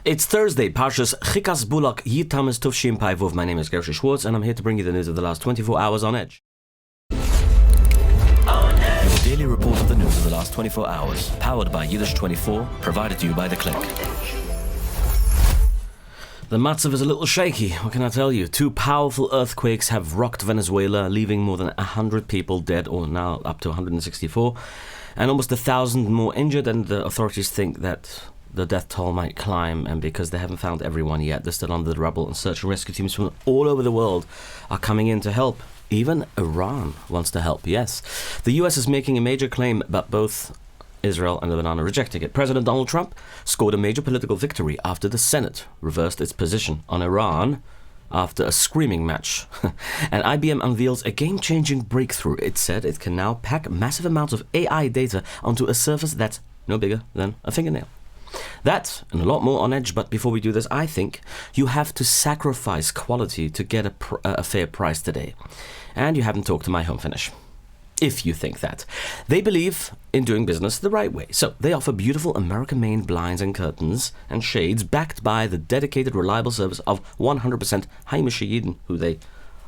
It's Thursday, Parshas Chikas Bulak Yitamas Tufshim Paivuv. My name is Gershy Schwarcz, and I'm here to bring you the news of the last 24 hours on Edge. Your daily report of the news of the last 24 hours, powered by Yiddish24, provided to you by The Click. The matzav is a little shaky, what can I tell you? 2 powerful earthquakes have rocked Venezuela, leaving more than 100 people dead, or now up to 164, and almost 1,000 more injured, and the authorities think that the death toll might climb, and because they haven't found everyone yet, they're still under the rubble, and search and rescue teams from all over the world are coming in to help. Even Iran wants to help, yes. The US is making a major claim, but both Israel and Lebanon are rejecting it. President Donald Trump scored a major political victory after the Senate reversed its position on Iran after a screaming match. And IBM unveils a game-changing breakthrough. It said it can now pack massive amounts of AI data onto a surface that's no bigger than a fingernail. That and a lot more on Edge, but before we do this, I think you have to sacrifice quality to get a fair price today. And you haven't talked to My Home Finish. If you think that. They believe in doing business the right way. So they offer beautiful American-made blinds and curtains and shades backed by the dedicated, reliable service of 100% Heimish Yidden, who they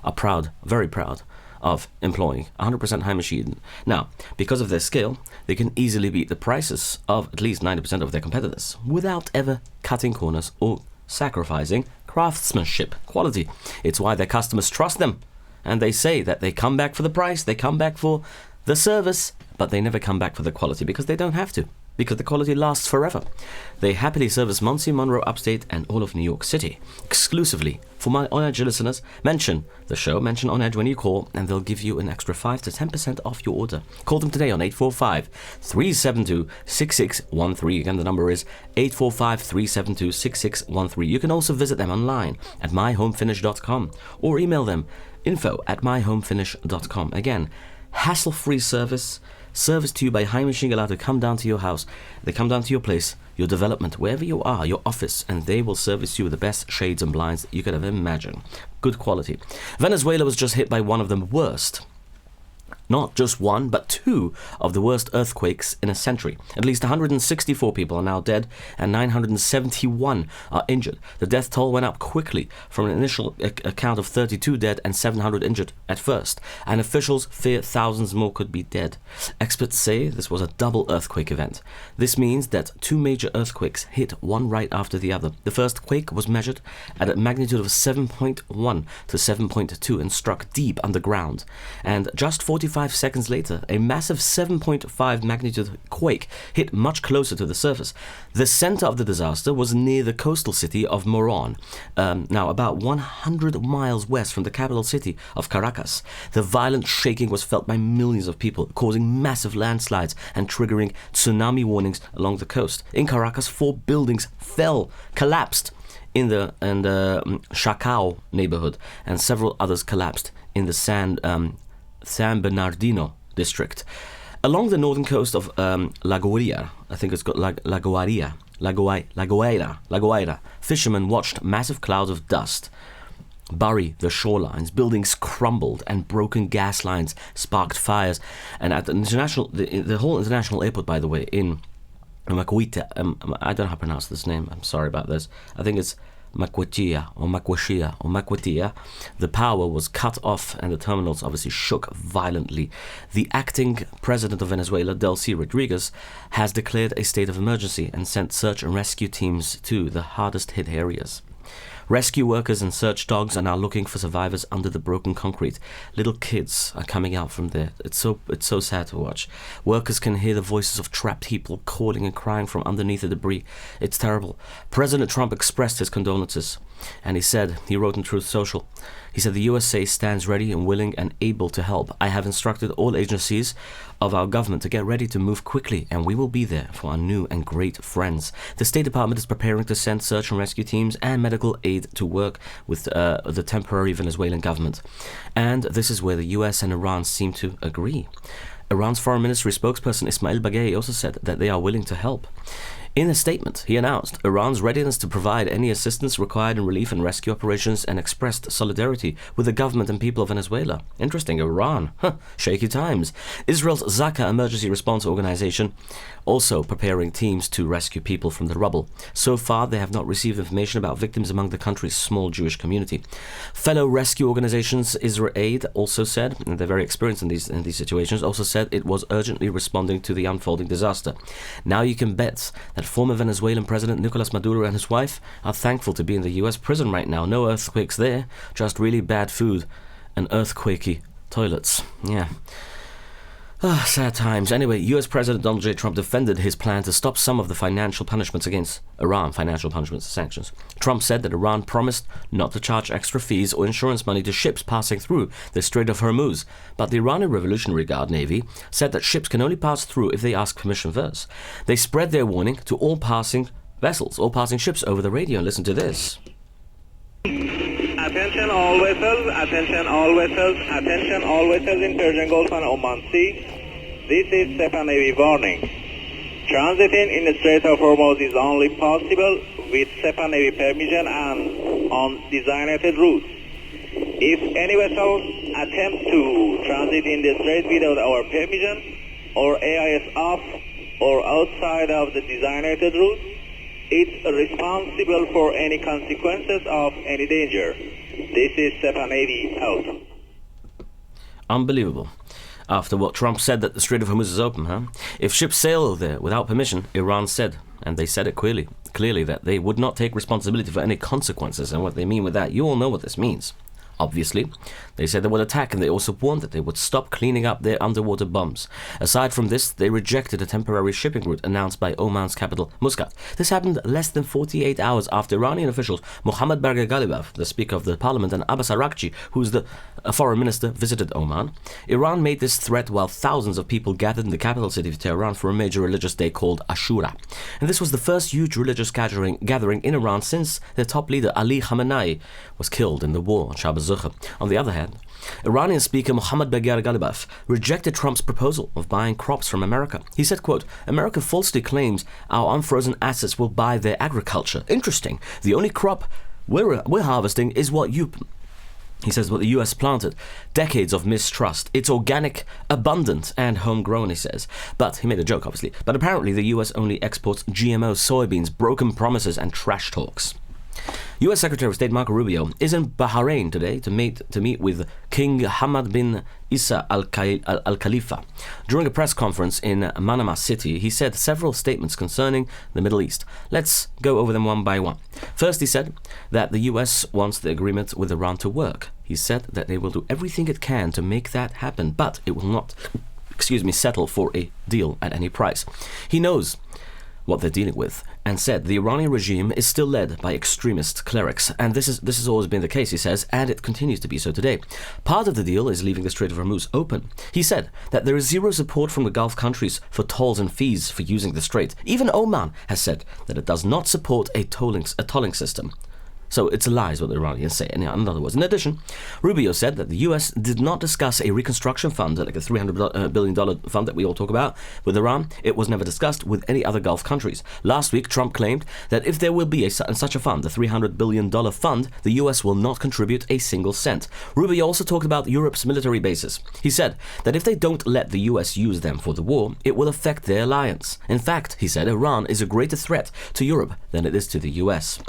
are proud, very proud, of employing 100% Heimish Yidden. Now, because of their scale, they can easily beat the prices of at least 90% of their competitors without ever cutting corners or sacrificing craftsmanship quality. It's why their customers trust them. And they say that they come back for the price, they come back for the service, but they never come back for the quality because they don't have to, because the quality lasts forever. They happily service Monsey, Monroe, Upstate, and all of New York City. Exclusively for my On Edge listeners, mention the show, mention On Edge when you call, and they'll give you an extra 5 to 10% off your order. Call them today on 845-372-6613. Again, the number is 845-372-6613. You can also visit them online at myhomefinish.com or email them info@myhomefinish.com. Again, hassle-free service to you by Heimish Yidden, allowed to come down to your house. They come down to your place, your development, wherever you are, your office, and they will service you with the best shades and blinds that you could ever imagine. Good quality. Venezuela was just hit by one of the worst, not just one, but 2 of the worst earthquakes in a century. At least 164 people are now dead and 971 are injured. The death toll went up quickly from an initial account of 32 dead and 700 injured at first, and officials fear thousands more could be dead. Experts say this was a double earthquake event. This means that 2 major earthquakes hit one right after the other. The first quake was measured at a magnitude of 7.1 to 7.2 and struck deep underground. And just 45 seconds later, a massive 7.5 magnitude quake hit much closer to the surface. The center of the disaster was near the coastal city of Moron, now about 100 miles west from the capital city of Caracas. The violent shaking was felt by millions of people, causing massive landslides and triggering tsunami warnings along the coast. In Caracas, 4 buildings collapsed in the Chacao neighborhood, and several others collapsed in the San Bernardino district. Along the northern coast of La Guaira, I think it's got La Guaira, fishermen watched massive clouds of dust bury the shorelines. Buildings crumbled and broken gas lines sparked fires. And at the whole international airport, by the way, in Maquita, I don't know how to pronounce this name, I'm sorry about this, I think it's Maquatia, the power was cut off and the terminals obviously shook violently. The acting president of Venezuela, Delcy Rodriguez, has declared a state of emergency and sent search and rescue teams to the hardest hit areas. Rescue workers and search dogs are now looking for survivors under the broken concrete. Little kids are coming out from there. It's so sad to watch. Workers can hear the voices of trapped people calling and crying from underneath the debris. It's terrible. President Trump expressed his condolences, and he wrote on Truth Social, he said, "The USA stands ready and willing and able to help. I have instructed all agencies of our government to get ready to move quickly, and we will be there for our new and great friends." The State Department is preparing to send search and rescue teams and medical aid to work with the temporary Venezuelan government. And this is where the US and Iran seem to agree. Iran's foreign ministry spokesperson Ismail Baghei also said that they are willing to help. In a statement, he announced Iran's readiness to provide any assistance required in relief and rescue operations and expressed solidarity with the government and people of Venezuela. Interesting, Iran. Shaky times. Israel's Zaka Emergency Response Organization also preparing teams to rescue people from the rubble. So far, they have not received information about victims among the country's small Jewish community. Fellow rescue organizations, Israel Aid, also said, and they're very experienced in these situations, also said it was urgently responding to the unfolding disaster. Now you can bet that former Venezuelan President Nicolas Maduro and his wife are thankful to be in the US prison right now. No earthquakes there, just really bad food and earthquakey toilets. Yeah. Sad times. Anyway, US President Donald J. Trump defended his plan to stop some of the financial punishments against Iran, financial punishments and sanctions. Trump said that Iran promised not to charge extra fees or insurance money to ships passing through the Strait of Hormuz, but the Iranian Revolutionary Guard Navy said that ships can only pass through if they ask permission first. They spread their warning to all passing vessels, all passing ships over the radio, and listen to this. Attention all vessels, attention all vessels, attention all vessels in Persian Gulf and Oman Sea. This is SEPA Navy warning. Transiting in the Strait of Hormuz is only possible with SEPA Navy permission and on designated routes. If any vessel attempts to transit in the Strait without our permission or AIS off or outside of the designated route, it's responsible for any consequences of any danger. This is SEPA Navy out. Unbelievable. After what Trump said that the Strait of Hormuz is open, huh? If ships sail there without permission, Iran said, and they said it clearly that they would not take responsibility for any consequences. And what they mean with that, you all know what this means. Obviously, they said they would attack, and they also warned that they would stop cleaning up their underwater bombs. Aside from this, they rejected a temporary shipping route announced by Oman's capital, Muscat. This happened less than 48 hours after Iranian officials Mohammad Bagher Ghalibaf, the Speaker of the Parliament, and Abbas Araghchi, who's the foreign minister, visited Oman. Iran made this threat while thousands of people gathered in the capital city of Tehran for a major religious day called Ashura. And this was the first huge religious gathering in Iran since their top leader, Ali Khamenei, was killed in the war on Shabbos. On the other hand, Iranian Speaker Mohammad Bagher Ghalibaf rejected Trump's proposal of buying crops from America. He said, quote, America falsely claims our unfrozen assets will buy their agriculture. Interesting. The only crop we're harvesting is what he says, what the US planted. Decades of mistrust. It's organic, abundant, and homegrown, he says. But, he made a joke, obviously, but apparently the US only exports GMO soybeans, broken promises, and trash talks. U.S. Secretary of State Marco Rubio is in Bahrain today to meet with King Hamad bin Isa Al Khalifa. During a press conference in Manama City, he said several statements concerning the Middle East. Let's go over them one by one. First, he said that the U.S. wants the agreement with Iran to work. He said that they will do everything it can to make that happen, but it will not, settle for a deal at any price. He knows what they're dealing with, and said the Iranian regime is still led by extremist clerics, and this has always been the case, he says, and it continues to be so today. Part of the deal is leaving the Strait of Hormuz open. He said that there is zero support from the Gulf countries for tolls and fees for using the strait. Even Oman has said that it does not support a tolling system. So it's a lie is what the Iranians say. In other words, in addition, Rubio said that the U.S. did not discuss a reconstruction fund, like a $300 billion fund that we all talk about, with Iran. It was never discussed with any other Gulf countries. Last week, Trump claimed that if there will be such a fund, the $300 billion fund, the U.S. will not contribute a single cent. Rubio also talked about Europe's military bases. He said that if they don't let the U.S. use them for the war, it will affect their alliance. In fact, he said, Iran is a greater threat to Europe than it is to the U.S.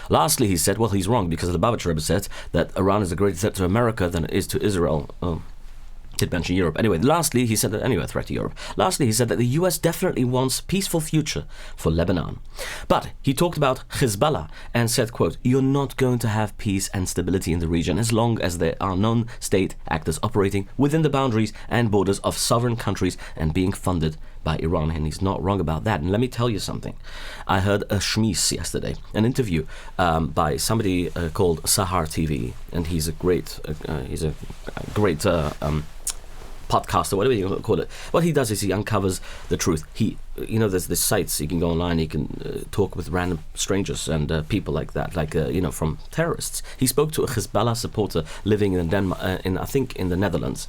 Lastly, he said, well, he's wrong, because the Lubavitch Rebbe said that Iran is a greater threat to America than it is to Israel. Did mention Europe. Anyway, lastly, he said that a threat to Europe. Lastly, he said that the US definitely wants peaceful future for Lebanon. But he talked about Hezbollah and said, quote, you're not going to have peace and stability in the region as long as there are non-state actors operating within the boundaries and borders of sovereign countries and being funded by Iran. And he's not wrong about that. And let me tell you something. I heard a shmiz yesterday, an interview by somebody called Sahar TV, and he's a great podcast or whatever you call it. What he does is he uncovers the truth. There's this sites you can go online. You can talk with random strangers and people like that, from terrorists. He spoke to a Hezbollah supporter living in the Netherlands,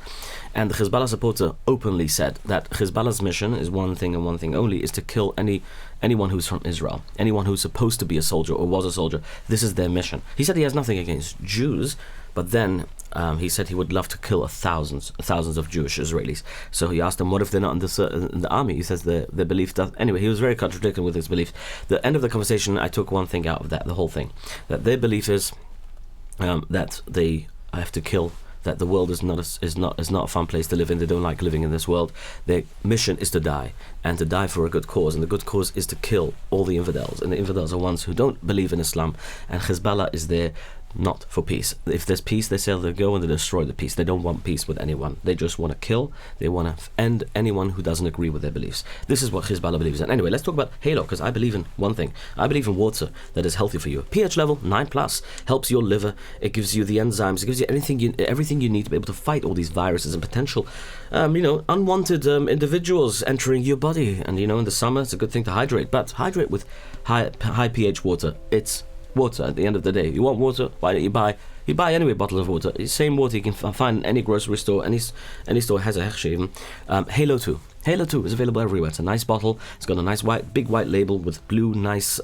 and the Hezbollah supporter openly said that Hezbollah's mission is one thing and one thing only: is to kill any anyone who's from Israel, anyone who's supposed to be a soldier or was a soldier, this is their mission. He said he has nothing against Jews, but then he said he would love to kill thousands of Jewish Israelis. So he asked them, what if they're not in the army? He says their belief does. Anyway, he was very contradicting with his beliefs. The end of the conversation, I took one thing out of that, the whole thing, that their belief is that they have to kill, that the world is not a fun place to live in. They don't like living in this world. Their mission is to die, and to die for a good cause, and the good cause is to kill all the infidels, and the infidels are ones who don't believe in Islam, and Hezbollah is there not for peace. If there's peace, they say they'll go and they destroy the peace. They don't want peace with anyone. They just want to kill. They want to end anyone who doesn't agree with their beliefs. This is what Hezbollah believes in. Anyway, let's talk about Halo, because I believe in one thing. I believe in water that is healthy for you. pH level 9+, helps your liver. It gives you the enzymes. It gives you everything you need to be able to fight all these viruses and potential, unwanted individuals entering your body. And in the summer, it's a good thing to hydrate. But hydrate with high pH water. It's water at the end of the day. You want water? Why don't you buy anyway bottles of water? It's the same water you can find in any grocery store. Any store has a Gershy even. Halo 2. Halo 2 is available everywhere. It's a nice bottle. It's got a nice big white label with blue nice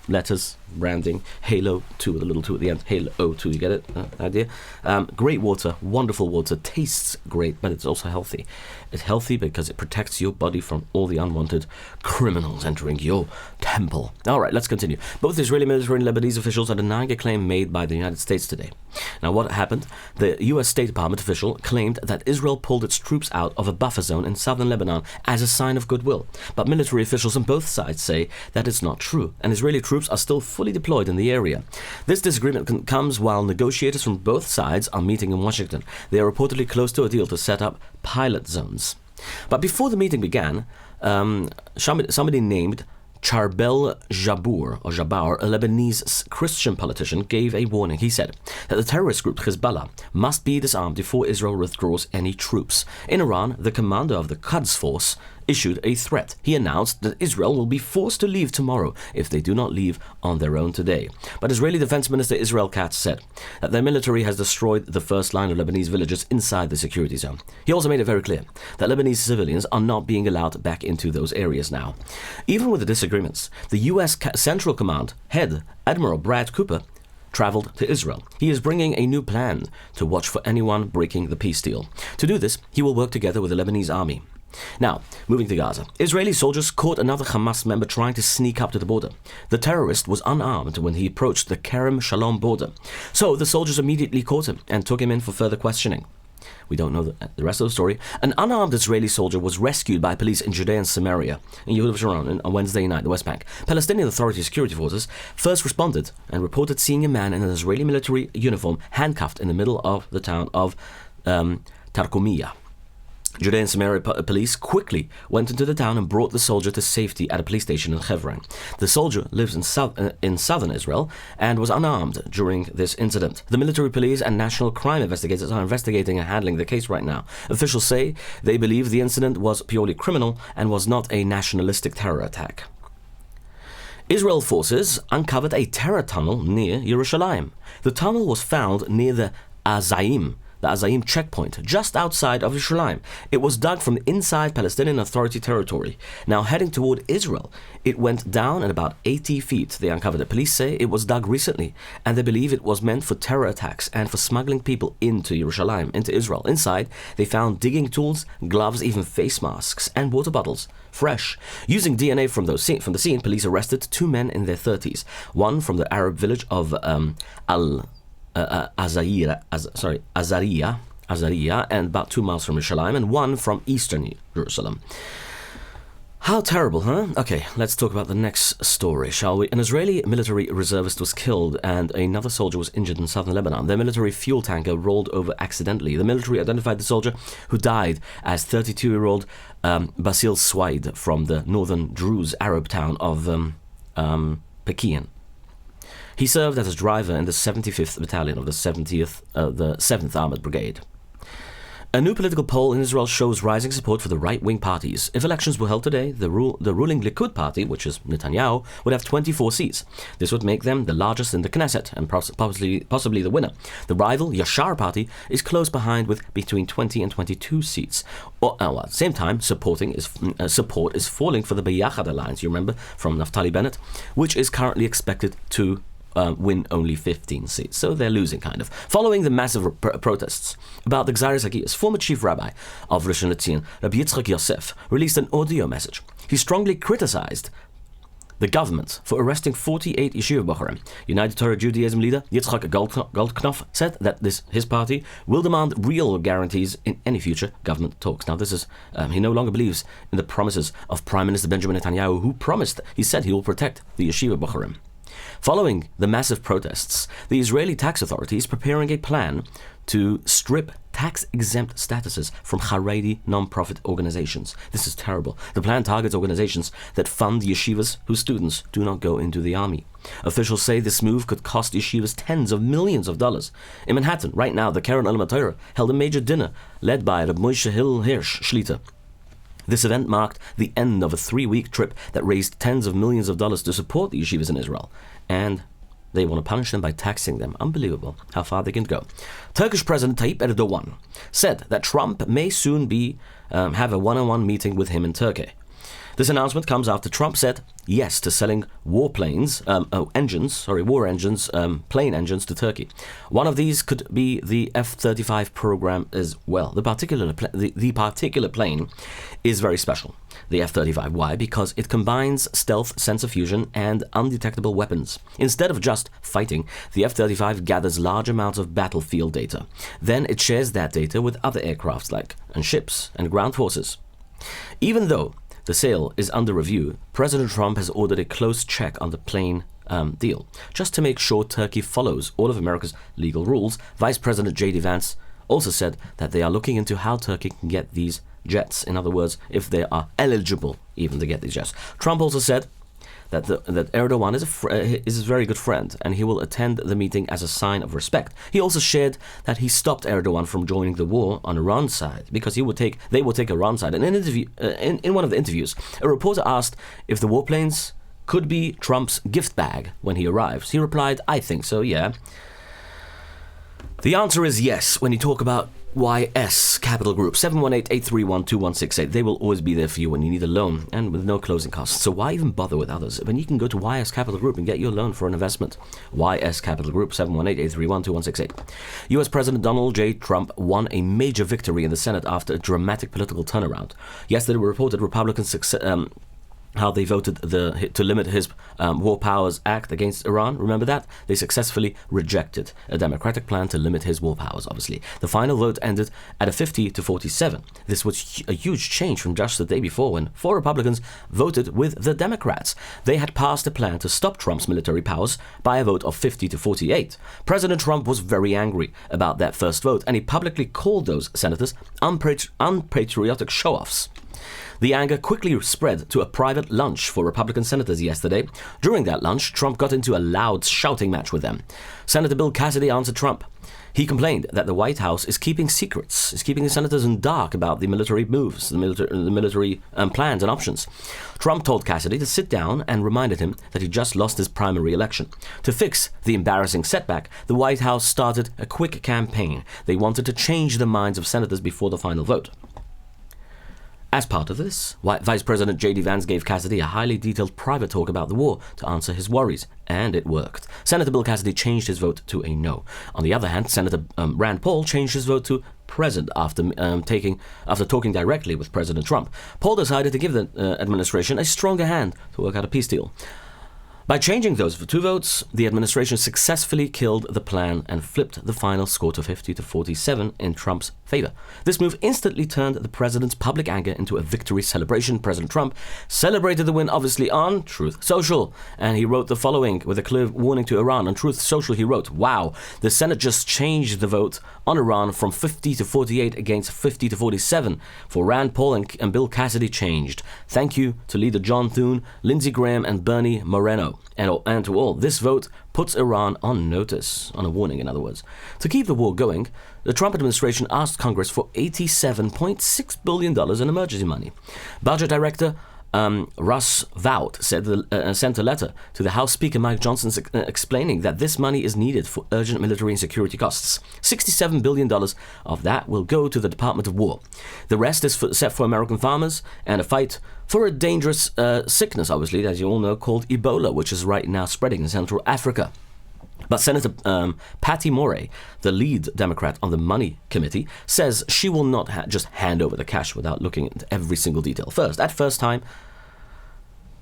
letters, branding. Halo 2 with a little 2 at the end. Halo 2, you get it? Idea? Great water, wonderful water, tastes great, but it's also healthy. It's healthy because it protects your body from all the unwanted criminals entering your temple. All right, let's continue. Both Israeli military and Lebanese officials are denying a claim made by the United States today. Now, what happened? The U.S. State Department official claimed that Israel pulled its troops out of a buffer zone in southern Lebanon as a sign of goodwill. But military officials on both sides say that it's not true, and Israeli troops are still fully deployed in the area. This disagreement comes while negotiators from both sides are meeting in Washington. They are reportedly close to a deal to set up pilot zones. But before the meeting began, somebody named Charbel Jabour, a Lebanese Christian politician, gave a warning. He said that the terrorist group Hezbollah must be disarmed before Israel withdraws any troops. In Iran, the commander of the Quds force issued a threat. He announced that Israel will be forced to leave tomorrow if they do not leave on their own today. But Israeli Defense Minister Israel Katz said that their military has destroyed the first line of Lebanese villages inside the security zone. He also made it very clear that Lebanese civilians are not being allowed back into those areas now. Even with the disagreements, the U.S. Central Command head, Admiral Brad Cooper, traveled to Israel. He is bringing a new plan to watch for anyone breaking the peace deal. To do this, he will work together with the Lebanese army. Now, moving to Gaza. Israeli soldiers caught another Hamas member trying to sneak up to the border. The terrorist was unarmed when he approached the Kerem Shalom border. So the soldiers immediately caught him and took him in for further questioning. We don't know the rest of the story. An unarmed Israeli soldier was rescued by police in Judea and Samaria, in Yehuda on Wednesday night, the West Bank. Palestinian Authority security forces first responded and reported seeing a man in an Israeli military uniform handcuffed in the middle of the town of Tarkumiyah. Judea and Samaria police quickly went into the town and brought the soldier to safety at a police station in Hebron. The soldier lives in southern Israel and was unarmed during this incident. The military police and national crime investigators are investigating and handling the case right now. Officials say they believe the incident was purely criminal and was not a nationalistic terror attack. Israel forces uncovered a terror tunnel near Yerushalayim. The tunnel was found near the Azaim checkpoint, just outside of Yerushalayim. It was dug from inside Palestinian Authority territory. Now heading toward Israel, it went down at about 80 feet. They uncovered it. Police say it was dug recently, and they believe it was meant for terror attacks and for smuggling people into Yerushalayim, into Israel. Inside, they found digging tools, gloves, even face masks, and water bottles. Fresh. Using DNA from the scene, police arrested two men in their 30s. One from the Arab village of Azariah, and about 2 miles from Yerushalayim, and one from eastern Jerusalem. How terrible, huh? Okay, let's talk about the next story, shall we? An Israeli military reservist was killed and another soldier was injured in southern Lebanon. Their military fuel tanker rolled over accidentally. The military identified the soldier who died as 32-year-old Basil Swaid from the northern Druze Arab town of Pekian. He served as a driver in the 75th Battalion of the 7th Armored Brigade. A new political poll in Israel shows rising support for the right-wing parties. If elections were held today, the ruling Likud party, which is Netanyahu, would have 24 seats. This would make them the largest in the Knesset and possibly the winner. The rival Yashar party is close behind with between 20 and 22 seats. At the same time, support is falling for the Beyachad alliance, you remember, from Naftali Bennett, which is currently expected to win only 15 seats. So they're losing, kind of. Following the massive protests about the Gzeiras Hagiyos, former chief rabbi of Rishon LeZion, Rabbi Yitzchak Yosef, released an audio message. He strongly criticized the government for arresting 48 yeshiva bocharim. United Torah Judaism leader Yitzchak Goldknopf said that his party will demand real guarantees in any future government talks. Now, this is he no longer believes in the promises of Prime Minister Benjamin Netanyahu, who said he will protect the yeshiva bocharim. Following the massive protests, the Israeli tax authority is preparing a plan to strip tax-exempt statuses from Haredi non-profit organizations. This is terrible. The plan targets organizations that fund yeshivas whose students do not go into the army. Officials say this move could cost yeshivas tens of millions of dollars. In Manhattan, right now, the Keren Olam HaTorah held a major dinner led by Reb Moshe Hillel Hirsch Shlita. This event marked the end of a 3-week trip that raised tens of millions of dollars to support the yeshivas in Israel. And they want to punish them by taxing them. Unbelievable how far they can go. Turkish President Tayyip Erdogan said that Trump may soon have a one-on-one meeting with him in Turkey. This announcement comes after Trump said yes to selling war engines, plane engines to Turkey. One of these could be the F-35 program as well. The particular plane is very special, the F-35. Why? Because it combines stealth, sensor fusion, and undetectable weapons. Instead of just fighting, the F-35 gathers large amounts of battlefield data. Then it shares that data with other aircrafts and ships and ground forces. Even though the sale is under review, President Trump has ordered a close check on the plane deal. Just to make sure Turkey follows all of America's legal rules, Vice President J.D. Vance also said that they are looking into how Turkey can get these jets. In other words, if they are eligible even to get these jets. Trump also said that Erdogan is a very good friend, and he will attend the meeting as a sign of respect. He also shared that he stopped Erdogan from joining the war on Iran's side because they will take Iran's side. And in one of the interviews, a reporter asked if the warplanes could be Trump's gift bag when he arrives. He replied, "I think so, yeah." The answer is yes when you talk about YS Capital Group, 718-831-2168. They will always be there for you when you need a loan and with no closing costs. So why even bother with others when you can go to YS Capital Group and get your loan for an investment? YS Capital Group, 718-831-2168. US President Donald J. Trump won a major victory in the Senate after a dramatic political turnaround. Yesterday, we reported Republicans how they voted to limit his War Powers Act against Iran. Remember that? They successfully rejected a Democratic plan to limit his war powers, obviously. The final vote ended at a 50-47. This was a huge change from just the day before when 4 Republicans voted with the Democrats. They had passed a plan to stop Trump's military powers by a vote of 50-48. President Trump was very angry about that first vote, and he publicly called those senators unpatriotic show-offs. The anger quickly spread to a private lunch for Republican senators yesterday. During that lunch, Trump got into a loud shouting match with them. Senator Bill Cassidy answered Trump. He complained that the White House is keeping secrets, is keeping the senators in dark about the military moves, the military plans and options. Trump told Cassidy to sit down and reminded him that he just lost his primary election. To fix the embarrassing setback, the White House started a quick campaign. They wanted to change the minds of senators before the final vote. As part of this, Vice President J.D. Vance gave Cassidy a highly detailed private talk about the war to answer his worries, and it worked. Senator Bill Cassidy changed his vote to a no. On the other hand, Senator Rand Paul changed his vote to present after talking directly with President Trump. Paul decided to give the administration a stronger hand to work out a peace deal. By changing those 2 votes, the administration successfully killed the plan and flipped the final score to 50-47 in Trump's favor. This move instantly turned the president's public anger into a victory celebration. President Trump celebrated the win, obviously, on Truth Social, and he wrote the following with a clear warning to Iran. On Truth Social, he wrote, "Wow, the Senate just changed the vote on Iran from 50-48 against 50-47. For Rand Paul and Bill Cassidy changed. Thank you to Leader John Thune, Lindsey Graham, and Bernie Moreno." also, and to all, this vote puts Iran on notice, on a warning in other words. To keep the war going, the Trump administration asked Congress for $87.6 billion in emergency money. Budget Director Russ Vought sent a letter to the House Speaker Mike Johnson explaining that this money is needed for urgent military and security costs. $67 billion of that will go to the Department of War. The rest is set for American farmers and a fight for a dangerous sickness, obviously, as you all know, called Ebola, which is right now spreading in Central Africa. But Senator Patty Morey, the lead Democrat on the Money Committee, says she will not just hand over the cash without looking at every single detail.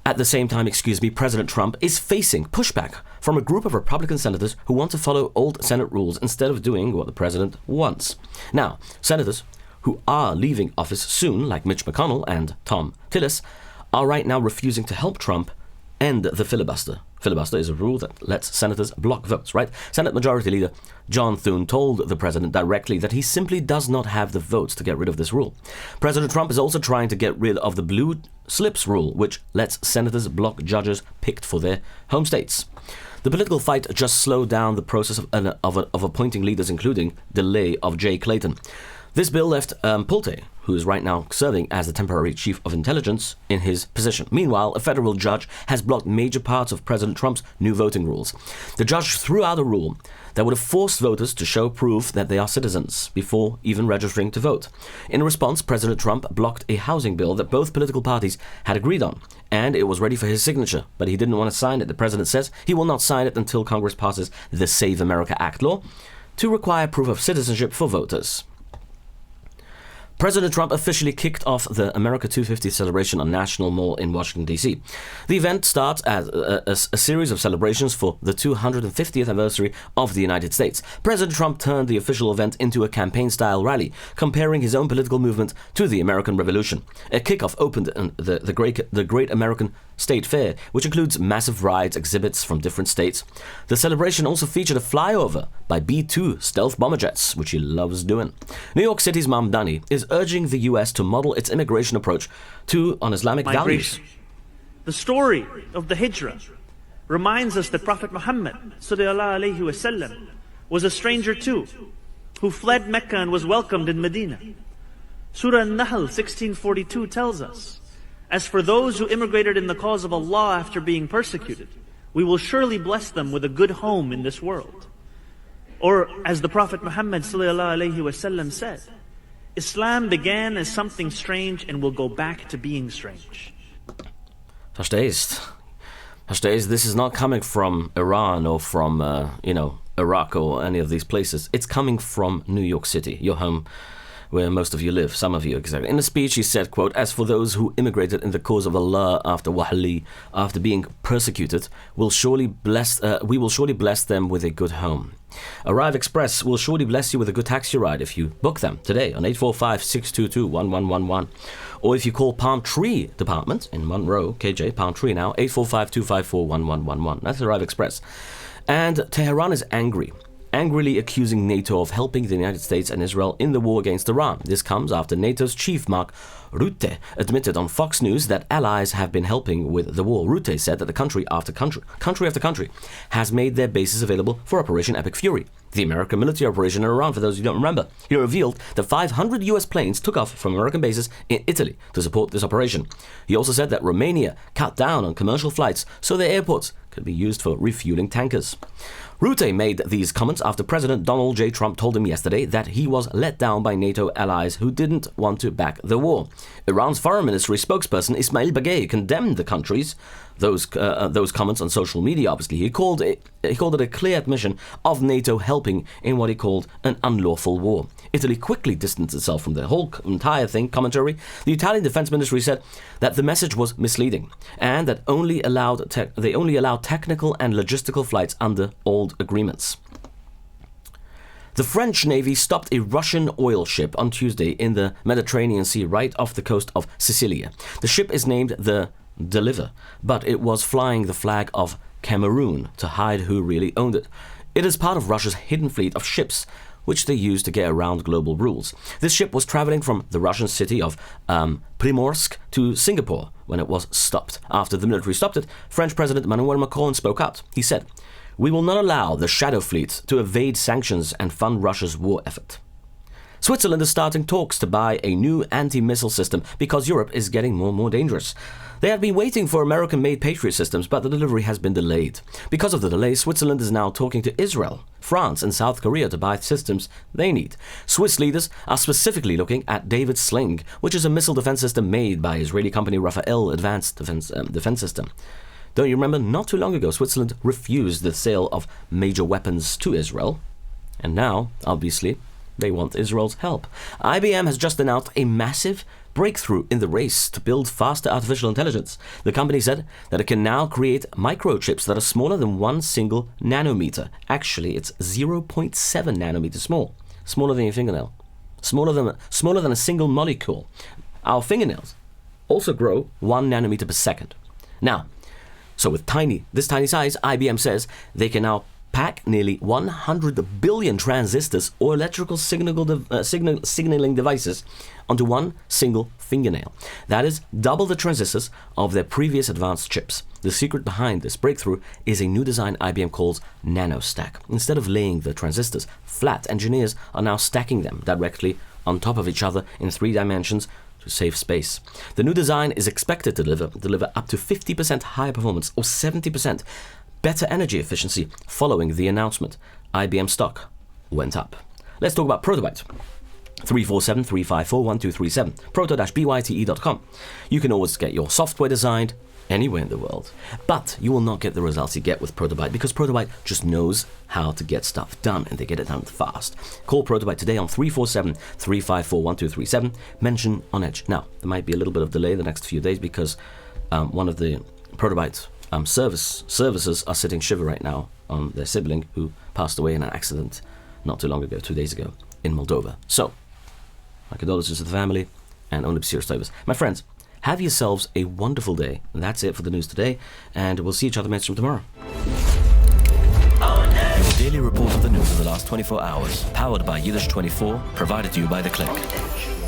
At the same time, President Trump is facing pushback from a group of Republican senators who want to follow old Senate rules instead of doing what the president wants. Now, senators who are leaving office soon, like Mitch McConnell and Tom Tillis, are right now refusing to help Trump end the filibuster. Filibuster is a rule that lets senators block votes, right? Senate Majority Leader John Thune told the president directly that he simply does not have the votes to get rid of this rule. President Trump is also trying to get rid of the blue slips rule, which lets senators block judges picked for their home states. The political fight just slowed down the process of appointing leaders, including delay of Jay Clayton. This bill left Pulte, who is right now serving as the temporary chief of intelligence, in his position. Meanwhile, a federal judge has blocked major parts of President Trump's new voting rules. The judge threw out a rule that would have forced voters to show proof that they are citizens before even registering to vote. In response, President Trump blocked a housing bill that both political parties had agreed on, and it was ready for his signature, but he didn't want to sign it. The president says he will not sign it until Congress passes the Save America Act law to require proof of citizenship for voters. President Trump officially kicked off the America 250 celebration on National Mall in Washington, D.C. The event starts as a series of celebrations for the 250th anniversary of the United States. President Trump turned the official event into a campaign-style rally, comparing his own political movement to the American Revolution. A kickoff opened the Great American State Fair, which includes massive rides, exhibits from different states. The celebration also featured a flyover by B-2 stealth bomber jets, which he loves doing. New York City's Mamdani is urging the U.S. to model its immigration approach on Islamic values. The story of the Hijrah reminds us that Prophet Muhammad ﷺ was a stranger too, who fled Mecca and was welcomed in Medina. Surah An-Nahl 1642 tells us, "As for those who immigrated in the cause of Allah after being persecuted, we will surely bless them with a good home in this world." Or, as the Prophet Muhammad ﷺ said, Islam began as something strange and will go back to being strange. Verstehst? This is not coming from Iran or from, Iraq or any of these places. It's coming from New York City, your home, where most of you live, some of you exactly. In a speech, he said, quote, "As for those who immigrated in the cause of Allah after being persecuted, we will surely bless them with a good home. Arrive Express will surely bless you with a good taxi ride if you book them today on 845-622-1111. Or if you call Palm Tree Department in Monroe, KJ, Palm Tree now, 845-254-1111. That's Arrive Express. And Tehran is angrily accusing NATO of helping the United States and Israel in the war against Iran. This comes after NATO's chief, Mark Rutte, admitted on Fox News that allies have been helping with the war. Rutte said that the country after country has made their bases available for Operation Epic Fury, the American military operation in Iran, for those who don't remember. He revealed that 500 US planes took off from American bases in Italy to support this operation. He also said that Romania cut down on commercial flights so their airports could be used for refueling tankers. Rutte made these comments after President Donald J. Trump told him yesterday that he was let down by NATO allies who didn't want to back the war. Iran's foreign ministry spokesperson Ismail Baghei condemned the country's those comments on social media. Obviously, he called it a clear admission of NATO helping in what he called an unlawful war. Italy quickly distanced itself from the whole entire commentary. The Italian defense ministry said that the message was misleading and that they only allowed technical and logistical flights under old agreements. The French Navy stopped a Russian oil ship on Tuesday in the Mediterranean Sea right off the coast of Sicilia. The ship is named the Deliver, but it was flying the flag of Cameroon to hide who really owned it. It is part of Russia's hidden fleet of ships which they use to get around global rules. This ship was traveling from the Russian city of Primorsk to Singapore when it was stopped. After the military stopped it, French President Emmanuel Macron spoke out. He said, "We will not allow the shadow fleet to evade sanctions and fund Russia's war effort." Switzerland is starting talks to buy a new anti-missile system because Europe is getting more and more dangerous. They have been waiting for American-made Patriot systems, but the delivery has been delayed. Because of the delay, Switzerland is now talking to Israel, France and South Korea to buy systems they need. Swiss leaders are specifically looking at David Sling, which is a missile defense system made by Israeli company Rafael Advanced Defense System. Don't you remember, not too long ago, Switzerland refused the sale of major weapons to Israel. And now, obviously, they want Israel's help. IBM has just announced a massive breakthrough in the race to build faster artificial intelligence. The company said that it can now create microchips that are smaller than 1 single nanometer. Actually, it's 0.7 nanometers small. Smaller than your fingernail. Smaller than a single molecule. Our fingernails also grow 1 nanometer per second. Now, so with this tiny size, IBM says they can now pack nearly 100 billion transistors or electrical signaling devices onto 1 single fingernail. That is double the transistors of their previous advanced chips. The secret behind this breakthrough is a new design IBM calls nanostack. Instead of laying the transistors flat, engineers are now stacking them directly on top of each other in 3 dimensions to save space. The new design is expected to deliver up to 50% higher performance or 70% better energy efficiency following the announcement. IBM stock went up. Let's talk about Protobyte. 347-354-1237. proto-byte.com. You can always get your software designed anywhere in the world, but you will not get the results you get with Protobyte because Protobyte just knows how to get stuff done and they get it done fast. Call Protobyte today on 347-354-1237. Mention on Edge. Now, there might be a little bit of delay the next few days because one of the Protobyte services are sitting shiver right now on their sibling who passed away in an accident not too long ago, 2 days ago, in Moldova. So, my condolences to the family and only serious service. My friends, have yourselves a wonderful day. And that's it for the news today, and we'll see each other next from tomorrow. Your daily report of the news of the last 24 hours, powered by Yiddish24, provided to you by The Click.